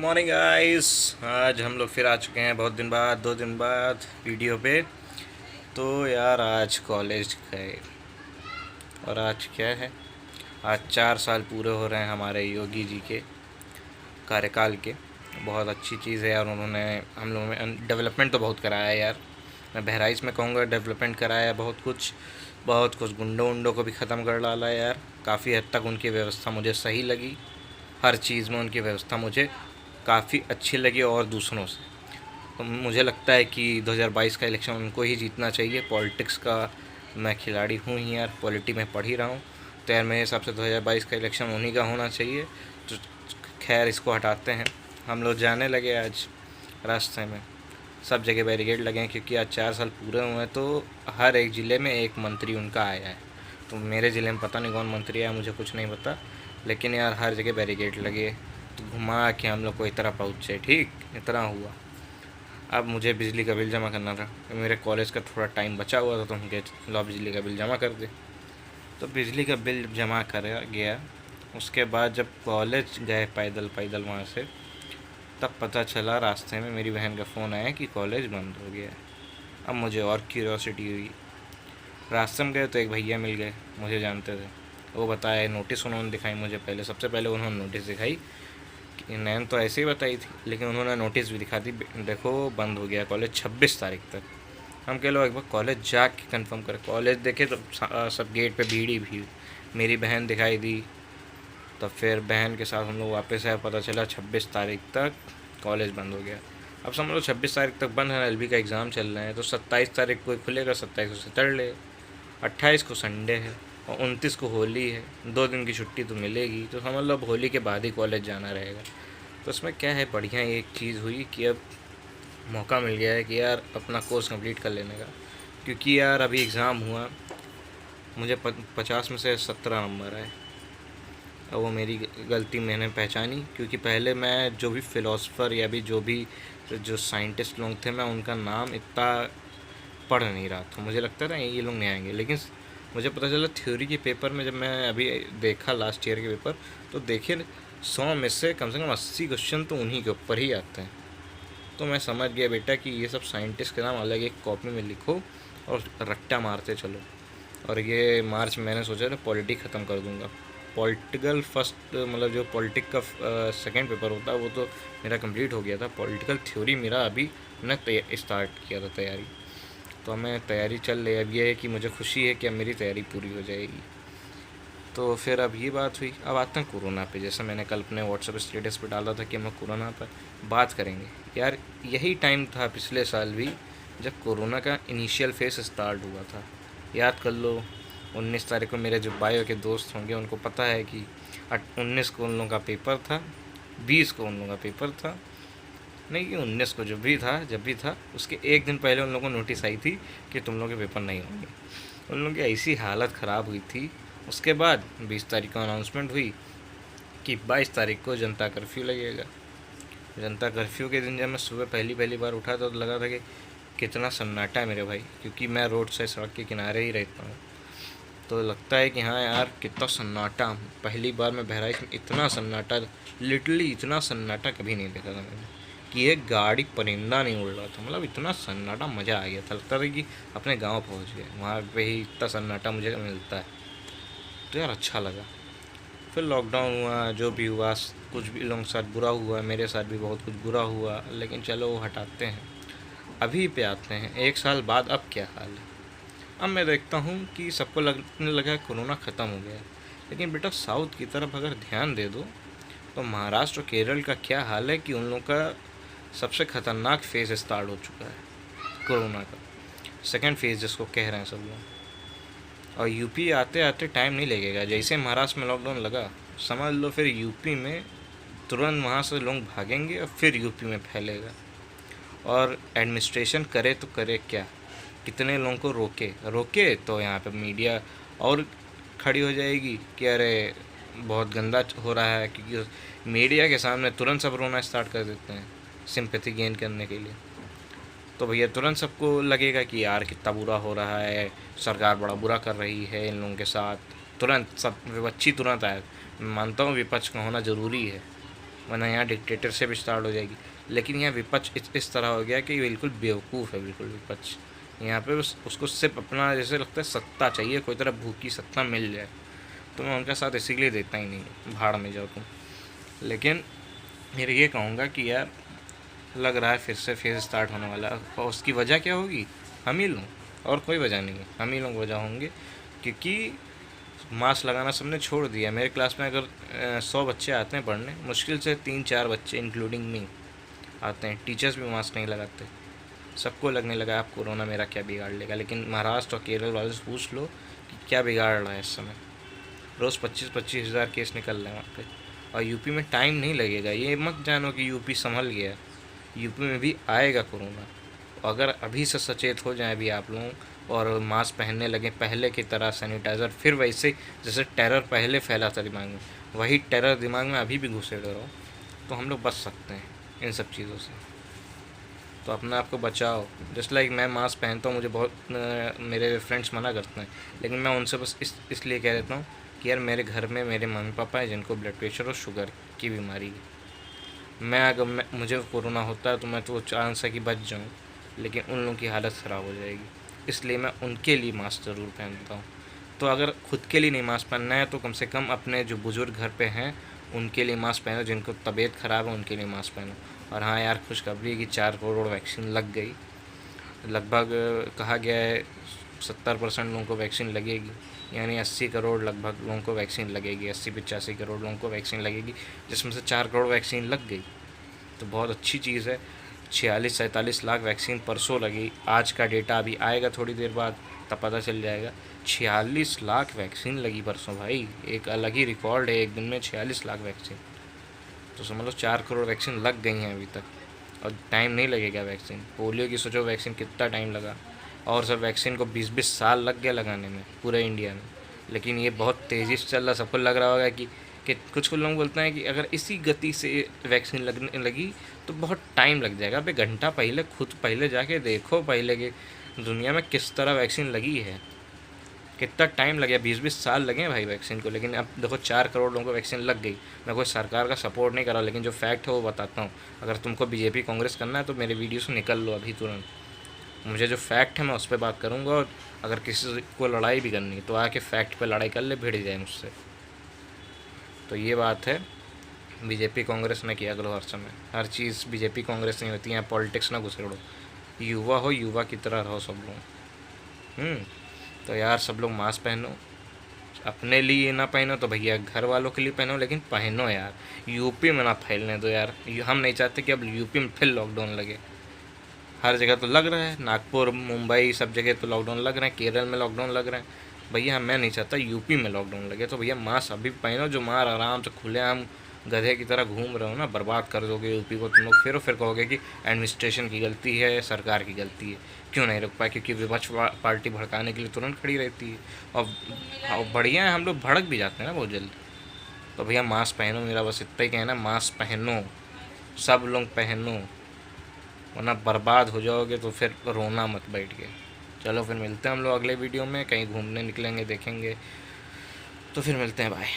Morning guys. आज हम लोग फिर आ चुके हैं बहुत दिन बाद, 2 दिन बाद वीडियो पे। तो यार आज कॉलेज गए और आज क्या है, आज 4 साल पूरे हो रहे हैं हमारे योगी जी के कार्यकाल के। बहुत अच्छी चीज़ है यार, उन्होंने हम लोगों में डेवलपमेंट तो बहुत कराया है यार। मैं बहराइच में कहूँगा डेवलपमेंट कराया है बहुत कुछ गुंडों उंडों को भी ख़त्म कर डाला है यार। काफ़ी हद तक उनकी व्यवस्था मुझे सही लगी, हर चीज़ में उनकी व्यवस्था मुझे काफ़ी अच्छी लगी और दूसरों से। तो मुझे लगता है कि 2022 का इलेक्शन उनको ही जीतना चाहिए। पॉलिटिक्स का मैं खिलाड़ी हूँ ही यार, पॉलिटी में पढ़ ही रहा हूँ, तो यार मेरे हिसाब से 2022 का इलेक्शन उन्हीं का होना चाहिए। तो खैर इसको हटाते हैं। हम लोग जाने लगे आज रास्ते में, सब जगह बैरिकेड लगे हैं क्योंकि आज 4 साल पूरे हुए हैं। तो हर एक ज़िले में एक मंत्री उनका आया है। तो मेरे ज़िले में पता नहीं कौन मंत्री आया, मुझे कुछ नहीं पता, लेकिन यार हर जगह बैरिकेड लगे, तो घुमा के हम लोग को इस तरह पहुँचे। ठीक इतना हुआ। अब मुझे बिजली का बिल जमा करना था, मेरे कॉलेज का थोड़ा टाइम बचा हुआ था, तो हम कहे लो बिजली का बिल जमा कर दे। तो बिजली का बिल जमा कर गया। उसके बाद जब कॉलेज गए पैदल पैदल वहाँ से, तब पता चला रास्ते में मेरी बहन का फ़ोन आया कि कॉलेज बंद हो गया है। अब मुझे और क्यूरियोसिटी हुई। रास्ते में गए तो एक भैया मिल गए, मुझे जानते थे। वो बताए, नोटिस उन्होंने दिखाई मुझे, पहले सबसे पहले उन्होंने नोटिस दिखाई कि नैन तो ऐसे ही बताई थी, लेकिन उन्होंने नोटिस भी दिखा दी, देखो बंद हो गया कॉलेज 26 तारीख तक। हम कह लो एक बार कॉलेज जा के कन्फर्म करें। कॉलेज देखे तो सब गेट पे भीड़ ही भीड़। मेरी बहन दिखाई दी, तब फिर बहन के साथ हम लोग वापस आए, पता चला 26 तारीख तक कॉलेज बंद हो गया। अब समझ लो 26 तारीख तक बंद है, एलबी का एग्ज़ाम चल रहे हैं, तो 27 तारीख को खुलेगा, 27 को सैटरडे, 28 को संडे है और 29 को होली है। 2 दिन की छुट्टी तो मिलेगी, तो समझ लो अब होली के बाद ही कॉलेज जाना रहेगा। तो इसमें क्या है, बढ़िया एक चीज़ हुई कि अब मौका मिल गया है कि यार अपना कोर्स कंप्लीट कर लेने का। क्योंकि यार अभी एग्ज़ाम हुआ, मुझे 50 में से 17 नंबर आए। और वो मेरी गलती मैंने पहचानी, क्योंकि पहले मैं जो भी फ़िलोसफ़र या भी जो साइंटिस्ट लोग थे, मैं उनका नाम इतना पढ़ नहीं रहा था। मुझे लगता था ये लोग नहीं आएंगे, लेकिन मुझे पता चला थ्योरी के पेपर में, जब मैं अभी देखा लास्ट ईयर के पेपर, तो देखे 100 में से कम 80 क्वेश्चन तो उन्हीं के ऊपर ही आते हैं। तो मैं समझ गया बेटा कि ये सब साइंटिस्ट के नाम अलग एक कॉपी में लिखो और रट्टा मारते चलो। और ये मार्च मैंने सोचा था पॉलिटिक ख़त्म कर दूंगा। पॉलिटिकल फर्स्ट मतलब जो पॉलिटिक का सेकंड पेपर होता है वो तो मेरा कंप्लीट हो गया था। पॉलिटिकल थ्योरी मेरा अभी मैंने स्टार्ट किया था तैयारी, तो हमें तैयारी चल रही है। अब ये है कि मुझे खुशी है कि अब मेरी तैयारी पूरी हो जाएगी। तो फिर अब ये बात हुई। अब आते हैं कोरोना पे। जैसे मैंने कल अपने व्हाट्सएप स्टेटस पे डाला था कि हम कोरोना पर बात करेंगे। यार यही टाइम था पिछले साल भी, जब कोरोना का इनिशियल फेस स्टार्ट हुआ था। याद कर लो, 19 तारीख को मेरे जो बायो के दोस्त होंगे उनको पता है कि 19 को उन लोगों का पेपर था, 20 को उन लोगों का पेपर था, नहीं कि 19 को जब भी था उसके एक दिन पहले उन लोगों को नोटिस आई थी कि तुम लोगों के पेपर नहीं होंगे। उन लोगों की ऐसी हालत ख़राब हुई थी। उसके बाद 20 तारीख को अनाउंसमेंट हुई कि 22 तारीख को जनता कर्फ्यू लगेगा। जनता कर्फ्यू के दिन जब मैं सुबह पहली पहली बार उठा तो लगा था कि कितना सन्नाटा है मेरे भाई, क्योंकि मैं रोड से सड़क के किनारे ही रहता हूँ। तो लगता है कि हाँ यार कितना सन्नाटा। पहली बार मैं बहराइच में इतना सन्नाटा, लिटरली इतना सन्नाटा कभी नहीं देखा था मैंने, कि एक गाड़ी परिंदा नहीं उड़ रहा था। मतलब इतना सन्नाटा, मज़ा आ गया था। लगता था कि अपने गांव पहुंच गए, वहाँ पे ही इतना सन्नाटा मुझे मिलता है। तो यार अच्छा लगा। फिर लॉकडाउन हुआ, जो भी हुआ, कुछ भी लोगों के साथ बुरा हुआ, मेरे साथ भी बहुत कुछ बुरा हुआ, लेकिन चलो वो हटाते हैं। अभी पे आते हैं 1 साल बाद। अब क्या हाल है? अब मैं देखता हूँ कि सबको लगने लगा है कोरोना ख़त्म हो गया है, लेकिन बेटा साउथ की तरफ अगर ध्यान दे दो तो महाराष्ट्र और केरल का क्या हाल है कि उन लोगों का सबसे ख़तरनाक फेज़ स्टार्ट हो चुका है कोरोना का, सेकंड फेज़ जिसको कह रहे हैं सब लोग। और यूपी आते आते टाइम नहीं लगेगा। जैसे महाराष्ट्र में लॉकडाउन लगा, समझ लो फिर यूपी में तुरंत वहाँ से लोग भागेंगे और फिर यूपी में फैलेगा। और एडमिनिस्ट्रेशन करे तो करे क्या, कितने लोगों को रोके तो यहाँ पे मीडिया और खड़ी हो जाएगी कि अरे बहुत गंदा हो रहा है, क्योंकि मीडिया के सामने तुरंत सब रोना स्टार्ट कर देते हैं सिंपैथी गेन करने के लिए। तो भैया तुरंत सबको लगेगा कि यार कितना बुरा हो रहा है, सरकार बड़ा बुरा कर रही है इन लोगों के साथ। तुरंत सब विपक्षी तुरंत आए। मैं मानता हूँ विपक्ष का होना ज़रूरी है, वरना यहाँ डिक्टेटरशिप स्टार्ट हो जाएगी। लेकिन यहाँ विपक्ष इस तरह हो गया कि बिल्कुल बेवकूफ़ है, बिल्कुल विपक्ष। यहाँ पे उसको सिर्फ अपना जैसे लगता है सत्ता चाहिए, कोई तरह भूखी सत्ता मिल जाए। तो मैं उनका साथ इसीलिए देता ही नहीं, भाड़ में जाओ तुम। लेकिन फिर ये कहूँगा कि यार लग रहा है फिर से फेज़ स्टार्ट होने वाला है, और उसकी वजह क्या होगी? हम ही लोग, और कोई वजह नहीं है, हम ही लोग वजह होंगे। क्योंकि मास्क लगाना सबने छोड़ दिया। मेरे क्लास में अगर 100 बच्चे आते हैं पढ़ने, मुश्किल से 3-4 बच्चे इंक्लूडिंग मी आते हैं। टीचर्स भी मास्क नहीं लगाते। सबको लगने लगा अब कोरोना मेरा क्या बिगाड़ लेगा। लेकिन महाराष्ट्र और केरल वाले से पूछ लो कि क्या बिगाड़ रहा है इस समय। रोज़ 25-25 हज़ार केस निकल रहे हैं वहाँ पे। और यूपी में टाइम नहीं लगेगा। ये मत जानो कि यूपी संभल गया, यूपी में भी आएगा कोरोना। अगर अभी से सचेत हो जाएं भी आप लोग और मास्क पहनने लगे पहले की तरह, सैनिटाइज़र, फिर वैसे जैसे टेरर पहले फैला था दिमाग में, वही टेरर दिमाग में अभी भी घुसे रहो, तो हम लोग बच सकते हैं इन सब चीज़ों से। तो अपने आप को बचाओ। जस्ट लाइक मैं मास्क पहनता हूँ, मुझे बहुत मेरे फ्रेंड्स मना करते हैं, लेकिन मैं उनसे बस इसलिए कह देता हूँ कि यार मेरे घर में मेरे मम्मी पापा हैं जिनको ब्लड प्रेशर और शुगर की बीमारी है। अगर मुझे कोरोना होता है तो मैं तो चांस है कि बच जाऊँ, लेकिन उन लोगों की हालत ख़राब हो जाएगी, इसलिए मैं उनके लिए मास्क ज़रूर पहनता हूँ। तो अगर खुद के लिए नहीं मास्क पहनना है तो कम से कम अपने जो बुज़ुर्ग घर पे हैं उनके लिए मास्क पहनो, जिनको तबीयत ख़राब है उनके लिए मास्क पहनो। और हाँ यार, खुशखबरी कि 4 करोड़ वैक्सीन लग गई। लगभग कहा गया है 70% लोगों को वैक्सीन लगेगी, यानी 80 करोड़ लगभग लोगों को वैक्सीन लगेगी। 80-85 करोड़ लोगों को वैक्सीन लगेगी, जिसमें से 4 करोड़ वैक्सीन लग गई। तो बहुत अच्छी चीज़ है। 46-47 लाख वैक्सीन परसों लगी। आज का डेटा अभी आएगा थोड़ी देर बाद, तब पता चल जाएगा। 46 लाख वैक्सीन लगी परसों भाई, एक अलग ही रिकॉर्ड है, एक दिन में 46 लाख वैक्सीन। तो समझ लो 4 करोड़ वैक्सीन लग गई हैं अभी तक, और टाइम नहीं लगेगा वैक्सीन। पोलियो की सोचो वैक्सीन कितना टाइम लगा, और सब वैक्सीन को 20-20 साल लग गया लगाने में पूरे इंडिया में। लेकिन ये बहुत तेज़ी से चल रहा। सबको लग रहा होगा कि कुछ लोग बोलते हैं कि अगर इसी गति से वैक्सीन लगने लगी तो बहुत टाइम लग जाएगा। अबे घंटा पहले खुद पहले जाके देखो, पहले के दुनिया में किस तरह वैक्सीन लगी है, कितना टाइम लगे। 20-20 साल लगे भाई वैक्सीन को, लेकिन अब देखो 4 करोड़ लोगों को वैक्सीन लग गई। मैं कोई सरकार का सपोर्ट नहीं कर रहा, लेकिन जो फैक्ट है वो बताता हूँ। अगर तुमको बीजेपी कांग्रेस करना है तो मेरे वीडियो से निकल लो अभी तुरंत। मुझे जो फैक्ट है मैं उस पर बात करूँगा, और अगर किसी को लड़ाई भी करनी है तो आके फैक्ट पर लड़ाई कर ले, भिड़ जाए मुझसे। तो ये बात है, बीजेपी कांग्रेस में किया करो हर समय। हर चीज़ बीजेपी कांग्रेस नहीं होती है, पॉलिटिक्स ना घुसेड़ो। युवा हो, युवा की तरह रहो सब लोग। तो यार सब लोग मास्क पहनो। अपने लिए ना पहनो तो भैया घर वालों के लिए पहनो, लेकिन पहनो यार। यूपी में ना फैलने दो यार। हम नहीं चाहते कि अब यूपी में फिर लॉकडाउन लगे। हर जगह तो लग रहा है, नागपुर, मुंबई, सब जगह तो लॉकडाउन लग रहे हैं, केरल में लॉकडाउन लग रहे हैं। भैया मैं नहीं चाहता यूपी में लॉकडाउन लगे। तो भैया मास्क अभी पहनो, जो मार आराम से खुलेआम गधे की तरह घूम रहे हो ना, बर्बाद कर दोगे यूपी को तुम लोग। फिर कहोगे कि एडमिनिस्ट्रेशन की गलती है, सरकार की गलती है। क्यों नहीं रुक पाए? क्योंकि विपक्ष पार्टी भड़काने के लिए तुरंत खड़ी रहती है, और बढ़िया है, हम लोग भड़क भी जाते हैं ना बहुत जल्दी। तो भैया मास्क पहनो, मेरा बस इतना ही कहना, मास्क पहनो, सब लोग पहनो, वरना बर्बाद हो जाओगे। तो फिर रोना मत बैठ के। चलो फिर मिलते हैं हम लोग अगले वीडियो में, कहीं घूमने निकलेंगे, देखेंगे। तो फिर मिलते हैं, बाय।